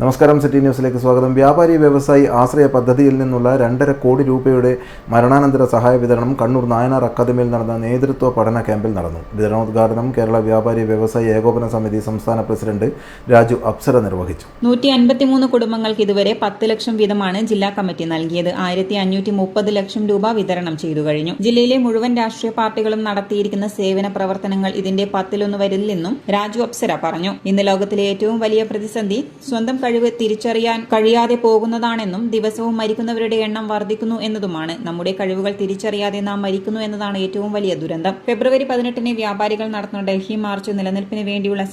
നമസ്കാരം, സിറ്റി ന്യൂസിലേക്ക് സ്വാഗതം. വ്യാപാരി വ്യവസായി ആശ്രയ പദ്ധതിയിൽ നിന്നുള്ള 2.5 കോടി രൂപയുടെ മരണാനന്തര സഹായ വിതരണം കണ്ണൂർ നായനാർ അക്കാദമിയിൽ നടന്ന നേതൃത്വ പഠന ക്യാമ്പിൽ നടന്നു. വിതരണോദ്ഘാടനം കേരള വ്യാപാരി വ്യവസായി ഏകോപന സമിതി സംസ്ഥാന പ്രസിഡന്റ് രാജു അപ്സര നിർവഹിച്ചു. 153 കുടുംബങ്ങൾക്ക് ഇതുവരെ 10 ലക്ഷം വീതമാണ് ജില്ലാ കമ്മിറ്റി നൽകിയത്. 1530 ലക്ഷം രൂപ വിതരണം ചെയ്തു കഴിഞ്ഞു. ജില്ലയിലെ മുഴുവൻ രാഷ്ട്രീയ പാർട്ടികളും നടത്തിയിരിക്കുന്ന സേവന പ്രവർത്തനങ്ങൾ ഇതിന്റെ 10-1 വരില്ലെന്നും രാജു അപ്സര പറഞ്ഞു. ഇന്ന് ലോകത്തിലെ ഏറ്റവും വലിയ പ്രതിസന്ധി സ്വന്തം കഴിവ് തിരിച്ചറിയാൻ കഴിയാതെ പോകുന്നതാണെന്നും ദിവസവും മരിക്കുന്നവരുടെ എണ്ണം വർദ്ധിക്കുന്നു എന്നതുമാണ്. നമ്മുടെ കഴിവുകൾ തിരിച്ചറിയാതെ നാം മരിക്കുന്നു എന്നതാണ് ഏറ്റവും വലിയ ദുരന്തം. ഫെബ്രുവരി 18-ന് വ്യാപാരികൾ നടത്തുന്ന ഡൽഹി മാർച്ച് നിലനിൽപ്പിന് വേണ്ടിയുള്ള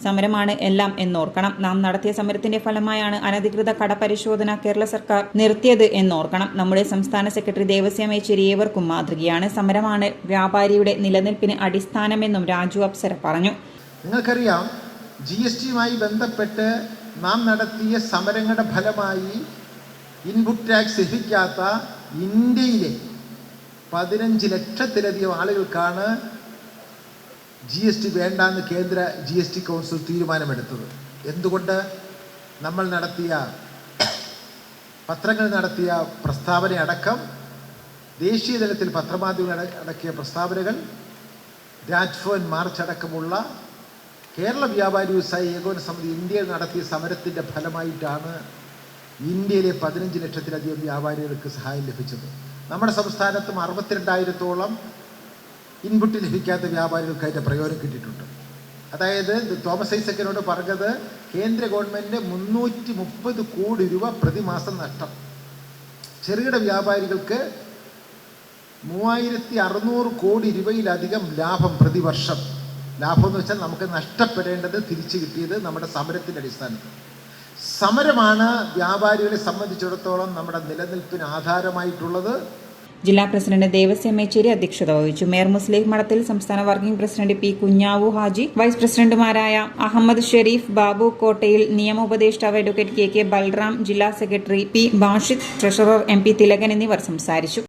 സമരമാണ് എല്ലാം എന്നോർക്കണം. നാം നടത്തിയ സമരത്തിന്റെ ഫലമായാണ് അനധികൃത കടപരിശോധന കേരള സർക്കാർ നിർത്തിയത് എന്നോർക്കണം. നമ്മുടെ സംസ്ഥാന സെക്രട്ടറി ദേവസ്യം യെച്ചൂരി ഏവർക്കും മാതൃകയാണ്. സമരമാണ് വ്യാപാരിയുടെ നിലനിൽപ്പിന് അടിസ്ഥാനമെന്നും രാജു അപ്സര പറഞ്ഞു. നിങ്ങൾക്കറിയാം, GSTയുമായി ബന്ധപ്പെട്ട് നാം നടത്തിയ സമരങ്ങളുടെ ഫലമായി ഇൻപുട്ട് ടാക്സ് ലഭിക്കാത്ത ഇന്ത്യയിലെ 15 ലക്ഷത്തിലധികം ആളുകൾക്കാണ് GST വേണ്ടാന്ന് കേന്ദ്ര GST കൗൺസിൽ തീരുമാനമെടുത്തത്. എന്തുകൊണ്ട്? നമ്മൾ പത്രങ്ങൾ നടത്തിയ പ്രസ്താവന അടക്കം ദേശീയ തലത്തിൽ പത്രമാധ്യമങ്ങൾ അടക്കിയ പ്രസ്താവനകൾ, രാജ്ഭവൻ മാർച്ച് അടക്കമുള്ള കേരള വ്യാപാരി വ്യവസായി ഏകോപന സമിതി ഇന്ത്യയിൽ നടത്തിയ സമരത്തിൻ്റെ ഫലമായിട്ടാണ് ഇന്ത്യയിലെ 15 ലക്ഷത്തിലധികം വ്യാപാരികൾക്ക് സഹായം ലഭിച്ചത്. നമ്മുടെ സംസ്ഥാനത്തും 62,000-ഓളം ഇൻപുട്ട് ലഭിക്കാത്ത വ്യാപാരികൾക്ക് അതിൻ്റെ പ്രയോജനം കിട്ടിയിട്ടുണ്ട്. അതായത് തോമസ് ഐസക്കിനോട് പറഞ്ഞത്, കേന്ദ്ര ഗവൺമെൻറ് 330 കോടി രൂപ പ്രതിമാസം നഷ്ടം, ചെറുകിട വ്യാപാരികൾക്ക് 3600 കോടി രൂപയിലധികം ലാഭം പ്രതിവർഷം. ലാഭം എന്ന് വെച്ചാൽ നമുക്ക് നഷ്ടപ്പെടേണ്ടത് തിരിച്ചു കിട്ടിയത് നമ്മുടെ സമരത്തിൻ്റെ അടിസ്ഥാനത്തിൽ. സമരമാണ് വ്യാപാരികളെ സംബന്ധിച്ചിടത്തോളം നമ്മുടെ നിലനിൽപ്പിന് ആധാരമായിട്ടുള്ളത്. ജില്ലാ പ്രസിഡന്റ് ദേവസ്യം യെച്ചൂരി അധ്യക്ഷത വഹിച്ചു. മേയർ മുസ്ലിം മഠത്തിൽ, സംസ്ഥാന working president P Kunhavu Haji, vice പ്രസിഡന്റുമാരായ അഹമ്മദ് ഷെരീഫ്, ബാബു കോട്ടയിൽ, നിയമോപദേഷ്ടാവ് അഡ്വക്കേറ്റ് KK ബൽറാം, ജില്ലാ secretary P Bashid, treasurer MP Thilakan എന്നിവർ സംസാരിച്ചു.